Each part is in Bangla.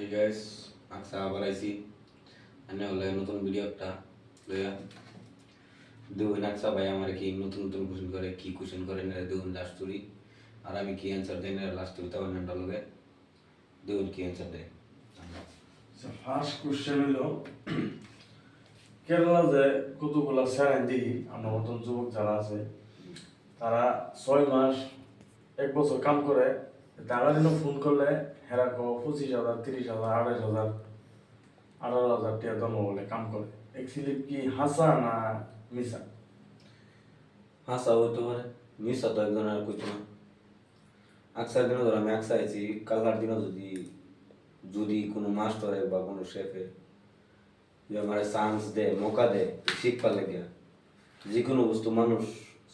Hey guys, আকসা আবার আইছি আনে হলে নতুন ভিডিও একটা লইয়া দেখুন আকসা ভাই আমার কি নতুন নতুন কোশ্চেন করে কি কোশ্চেন করে না দেখুন লাস্ট স্টোরি আর আমি কি অ্যান্সার দেই না লাস্ট স্টোরি তাও নামটা লগে দেখুন কি অ্যান্সার দেয় ফার্স্ট কোশ্চেন হলো কেরালা যে কতগুলা স্যালাইন দিই আমরা নতুন যুবক যারা আছে তারা 6 মাস 1 বছর কাম করে তারা যেন ফোন করলে হেরাকো 25,000 30,000 28,000 18,000 টাকা দম বলে কাম করে অ্যাকচুয়ালি কি হাসা না মিসা? হাসা হইতে পারে মিসা তো একজন আর কইতো না আকসার দিনও ধর আমি আকসা আইছি কালকার দিনও যদি যদি কোনো মাস্টারে বা কোনো শেফে যে আমার চান্স দেয় মৌকা দেয় শিখবার লাগে যে কোনো বস্তু মানুষ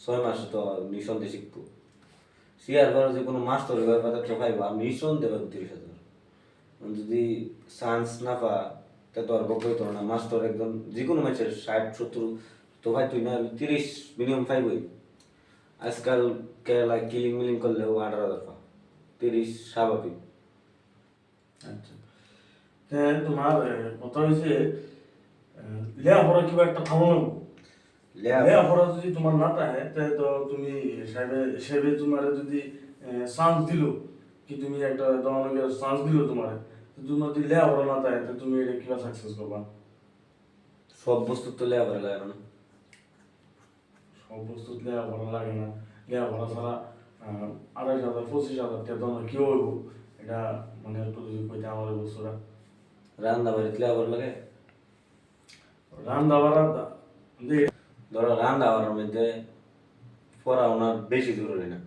6 মাস তো নিঃসন্দেহে শিখবো শিয়ার পরে যে কোনো মাস্টার ব্যাপারে তো পাইবো আমি নিঃসন্দেহে পাইবো 30,000 যদি চান্স না পা তা তো আর বকই তো না মাস্টার একদম যে কোনো ম্যাচের 60-70 তো ভাই তুই না 30 মিনিমাম পাইবই আজকাল কেরালা কিলিং মিলিং করলেও 18,000 পা 30 স্বাভাবিক। আচ্ছা তোমার কথা হয়েছে লেখাপড়া কিবা একটা থামো লেখাপড়া যদি তোমার না থাকে তাহলে তো তুমি সেবে তোমার যদি চান্স দিল কি তুমি একটা তোমার চান্স দিল তোমার তোমার যদি লেখাপড়া না থাকে তো তুমি এটা কিবা সাকসেস করবা? সব বস্তু তো লেখাপড়া লাগে না সব বস্তু লেখাপড়া লাগে না লেখাপড়া ছাড়া 28,000 25,000 টাকা তোমার কি হইব এটা মানে একটু যদি কইতে আমার বস্তুটা রান্না বাড়িতে লেখাপড়া লাগে রান্না বাড়া ধরো রান্না বাড়ার মধ্যে পড়াশোনা বেশি জরুরি না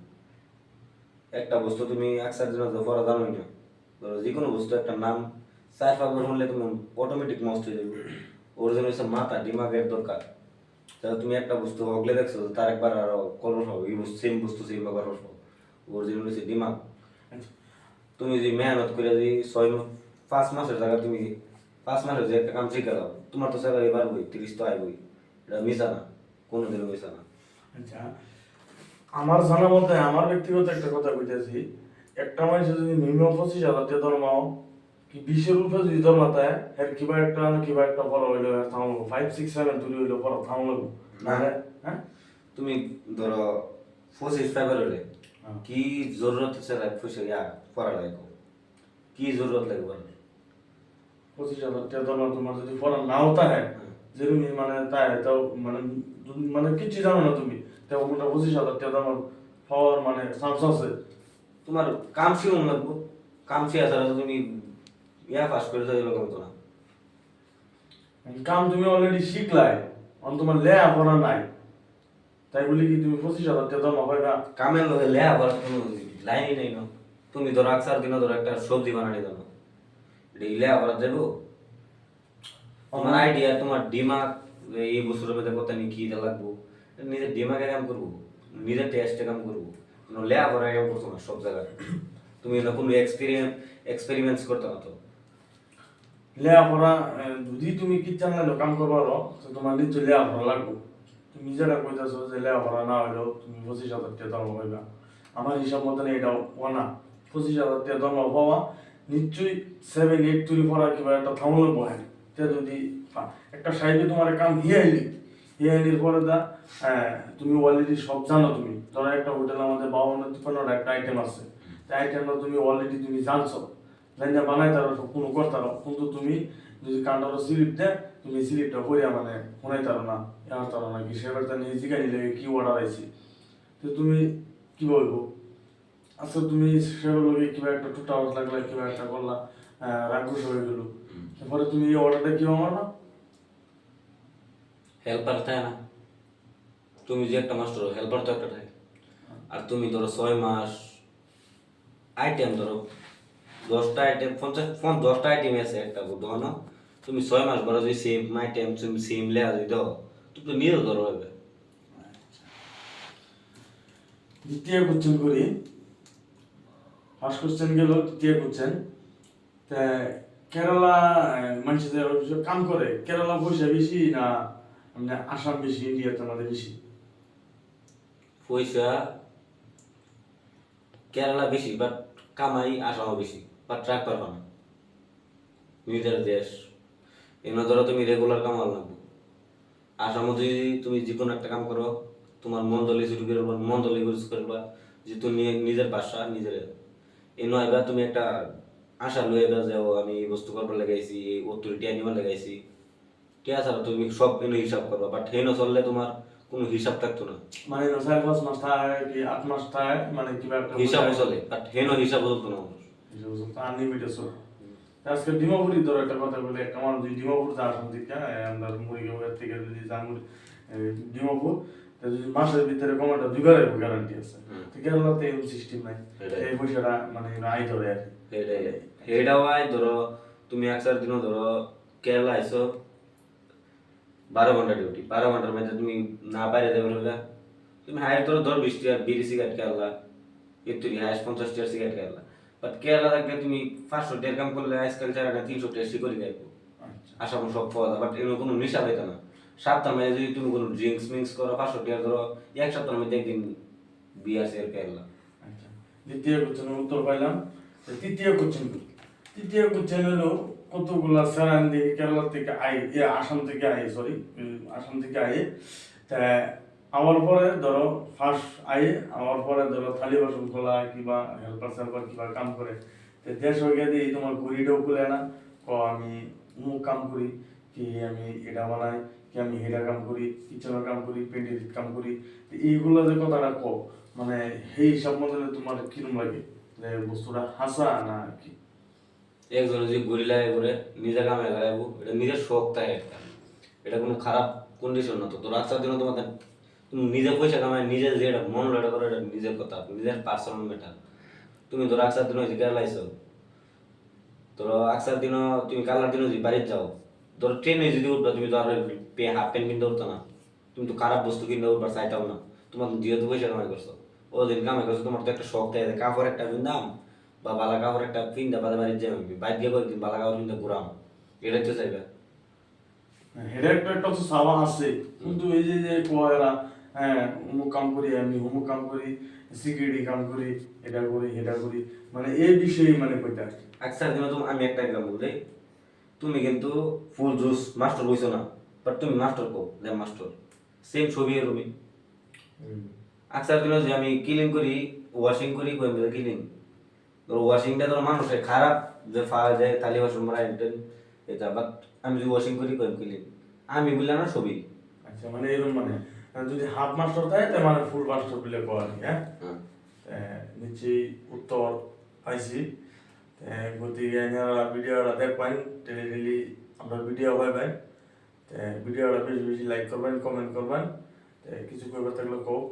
একটা বস্তু তুমি একসাথ দিন পড়া জানোই না ধরো যে কোনো বস্তু একটা নাম 4-5 বার শুনলে তুমি অটোমেটিক মস্ত হয়ে যাবে ওর জন্য হচ্ছে মাথা দিমাগের দরকার তাহলে তুমি একটা বস্তু হগলে দেখছো তার একবার আরো কলস হবে এই বস্তু সেম ব্যবহার করবো ওর জন্য হচ্ছে দিমাগ তুমি যদি মেহনত করে যদি 5 মাসের জায়গা তুমি 5 মাসের যে একটা কাম শিখে দাও তোমার তো স্যালারি বাড়বই 30 তো আইবই এটা মিশা না কোনোদিনও মিশা না। আচ্ছা আমার জানা মতে আমার ব্যক্তিগত একটা কথা কইতেছি একটা মানুষ যদি মিনিমাম 25,000 টাকা ধর্মাও কি 20-এর উপরে যদি ধর্মাতায় এর কিবা একটা বড় হইলো থামলো 5-6-7 দূরে হইলো বড় থামলো না হ্যাঁ তুমি ধরো 25 হলে কি জরুরত আছে পয়সা পড়া লাগে কি জরুরত লাগে বলো 25,000 টাকা ধর্মা তোমার যদি পড়া নাও থাকে যেরকম মানে তাই তাও মানে মানে কিছু জানো না তুমি তাও মোটা 25,000 টাকা ধর্মা পাওয়ার মানে চান্স আছে। তোমার কাম শিখুন লাগবো কাম শিখা ছাড়া তো তুমি পাস করে যাবে এরকম তো না কাম তুমি অলরেডি শিখলাই তোমার লেখাপড়া নাই তাই বলি কি তুমি 25,000 টাকা ধর্মা পাইবা? কামের লগে লেহা করার কোনো লাইনই নেই না তুমি ধরো আকসার দিনও ধরো একটা সবজি বানানি জানো এটা লেহা করা যাবো তোমার আইডিয়া তোমার দিমাগ এই বছরের মধ্যে কত নি কি লাগবো নিজের দিমাগে কাম করবো নিজের টেস্টে কাম করবো লেহা করা কাম করছো না সব জায়গায় তুমি না কোনো এক্সপেরিমেন্টস করতে না তো লেখাপড়া যদি তুমি কিচ্ছান না কাম করবারো তো তোমার নিশ্চয় লেখাপড়া লাগবে তুমি যেটা কইতেছো যে লেখাপড়া না হইলেও তুমি 25,000 টাকা ধর্ম পাইবা আমার হিসাব মতন এটাও ওনা 25,000 টাকা ধর্ম পাওয়া নিশ্চয়ই 7-8 তুলি পড়া কিংবা একটা থামলে বহে তে যদি একটা সাইডে তোমার কাম হিয়াইলির পরে দা তুমি অলরেডি সব জানো তুমি ধরো একটা হোটেল আমাদের 52-53 একটা আইটেম আছে তাই আইটেমটা তুমি অলরেডি তুমি জানছো জানিনা বানাই তারো কোনো করতারো কিন্তু তুমি যদি কান্ডারো স্লিপ দেয় তুমি স্লিপটা করিয়া মানে শোনাই তারো না এবার তারো না কি সেবারটা নিয়ে জিগানি লেগে কি অর্ডার আইছি তো তুমি কি বলবো আচ্ছা তুমি সেবার লগে কিবা একটা টুটা আওয়াজ লাগলা কিবা একটা করলা রাগুস হয়ে গেল তারপরে তুমি এই অর্ডারটা কি আমার না হেল্পার থাকে না তুমি যে একটা মাস্টার হেল্পার তো একটা থাকে আর তুমি ধরো 6 মাস আইটেম ধরো 10টা আইটেম 10টা আইটেম আছে একটা বুঝো না তুমি 6 মাস ধরো যদি সেম আইটেম তুমি সেম লেয়া যদি দাও তুমি তো নিজেও ধরো হবে দ্বিতীয় কোশ্চেন করি ফার্স্ট কোশ্চেন গেল দ্বিতীয় কোশ্চেন তা কেরালা মানুষদের কাম করে কেরালা পয়সা বেশি না মানে আসাম বেশি ইন্ডিয়াতে আমাদের বেশি? পয়সা কেরালা বেশি বাট কামাই আসামও বেশি বাট ট্রাক পারবা না নিজের দেশ এনে ধরো তুমি রেগুলার কামাল লাগবে আসার মধ্যে যদি তুমি যে কোনো একটা কাম করো তোমার মন দলে শুরু করবা মন দলে ইউজ করবা যে তুমি নিজের ভাষা নিজের এই নয় এবার তুমি একটা আশা লয়ে এবার যাও আমি এই বস্তু করবার লাগাইছি এই অথরিটি আনিবার লাগাইছি ঠিক আছে তুমি সব এনে হিসাব করবা বাট হেন চললে তোমার কোনো হিসাব থাকতো না মানে 4-5 মাস থাকে কি 8 মাস থাকে মানে কিবা একটা হিসাব চলে বাট হেন হিসাব চলতো না মানুষ আনলিমিটেড চলে আজকে ডিমাপুরি ধরো একটা কথা বলে একটা মানুষ যদি ডিমাপুর যা আসাম থেকে আমরা মুড়িগাঁও থেকে যদি যান ডিমাপুর তো যদি মাসের ভিতরে কমাটা দুইবারের গ্যারান্টি আছে তো কেরালাতে এরকম সিস্টেম নাই এই পয়সাটা মানে আই ধরে আর কি এটাও আয় ধরো তুমি একসার দিনও ধরো কেরালা আইসো 12 ঘন্টা ডিউটি 12 ঘন্টার মধ্যে তুমি না বাইরে যাবে বলে তুমি হায়ার ধরো 20 টাকা বিড়ি সিগারেট কেরালা একটু হায়ার 50 টাকা সিগারেট কেরালা বাট কেরালা থাকলে তুমি 500 টাকা কাম করলে আজকাল 300 টাকা শিকড়ি গাইবো আসাম সব পাওয়া যায় বাট এর কোনো নেশা পাইতে না সপ্তাহ মধ্যে যদি তুমি কোনো ড্রিঙ্কস মিক্স করো 500 টাকা ধরো এক সপ্তাহের মধ্যে একদিন বিয়ার শেয়ার কেরালা আচ্ছা দ্বিতীয় কোশ্চেনের উত্তর পাইলাম তৃতীয় কোশ্চেন হলো কতগুলা সেরান দিয়ে কেরালা থেকে আসাম থেকে সরি আসাম থেকে তা আমার পরে ধরো ফার্স্ট আমার পরে ধরো থালি বাসন খোলা কিংবা হেল্পার সেল্পার কিংবা কাম করে তো দেশ হয়ে দিয়ে তোমার ঘুরিটাও খুলে না আমি অমুক কাম করি কি আমি এটা বানাই কি আমি হেরা কাম করি কিচেনের কাম করি পেন্টের কাম করি তো এইগুলো যে কথাটা মানে সেই হিসাব মধ্যে তোমার কিরম লাগে যে বস্তুটা হাসা না কি একজন যদি গরিলা করে নিজে কামে লাগাইবো এটা নিজের শখ থাকে একটা এটা কোনো খারাপ কন্ডিশন না তো তোর রাস্তার দিনও তোমাদের তুমি নিজে পয়সা কামাই নিজে যেটা মন লড়া করো এটা নিজের কথা নিজের পার্সোনাল ম্যাটার তুমি তো রাস্তার দিনও যে কেরালাইছো তোর আকসার দিনও তুমি কালার দিনও যদি বাড়িতে যাও তোর ট্রেনে যদি উঠবা তুমি তো আর হাফ প্যান্ট কিনতে উঠতো না তুমি তো খারাপ বস্তু কিনতে উঠবার চাইটাও না তোমার যেহেতু পয়সা কামাই করছো ও দিন কামাই করছো তোমার তো একটা শখ থাকে কাপড় একটা দাম বা বালা কাপড় একটা পিন্দা বাদে বাড়ির যাই বাইর গিয়ে কয়েকদিন বালা কাপড় পিন্দা ঘুরাম এটাই তো চাইবে হেডের একটা তো সাওয়া আছে কিন্তু এই যে যে কোয়ারা অমুক কাম করি আমি অমুক কাম করি সিকিউরিটি কাম করি এটা করি মানে এই বিষয়ে মানে কইটা আকসার দিনও তুমি আমি একটা এক্সাম্পল দেই তুমি কিন্তু ফুল জুস মাস্টার হইছো না বাট তুমি মাস্টার কো ল্যাব মাস্টার সেম ছবি এরকমই আকসার দিনও যে আমি ক্লিন করি ওয়াশিং করি কই ক্লিন ওয়াশিংটা ধরো মানুষের খারাপ যে ফাওয়া যায় থালি বাসন মারা এটা বাট আমি যদি ওয়াশিং করি কই ক্লিন আমি বললাম না ছবি আচ্ছা মানে এরকম মানে যদি হাফ মাস্টার থাকে তাহলে মানে ফুল মাস্টার বলে কোয়া আর কি নিশ্চয়ই উত্তর পাইছি গতিকে আপনারা ভিডিওটা দেখবেন ডেলি আমরা ভিডিও হয় ভাই ভিডিওটা বেশি বেশি লাইক করবেন কমেন্ট করবেন কিছু করবে থাকলে কোক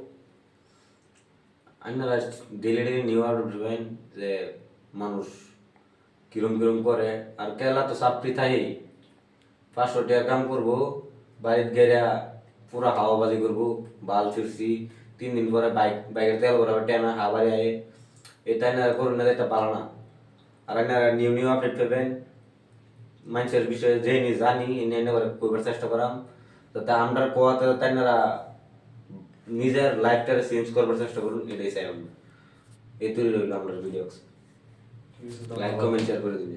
আপনারা ডেলি ডেলি নিউ আর উঠবেন যে মানুষ কিরম কিরম করে আর কেলা তো সাপ্রি থাই 500 টাকা কাম করবো বাড়িতে গেরা পুরা হাওয়াবাজি করবো বাল ছিড়ছি 3 দিন পরে বাইকের তেল ভরাবে টেনা হাওয়ারে আয়ে এটা না করুন না এটা পালো না আর আপনারা নিউ আপডেট পাবেন মানুষের বিষয়ে জেনে জানি এনে করে কইবার চেষ্টা করাম যাতে আমরা কোয়াতে তাইনারা নিজের লাইফটারে চেঞ্জ করবার চেষ্টা করুন এটাই চাই আমরা এই তৈরি রইল আমরা ভিডিও লাইক কমেন্ট শেয়ার করে দিন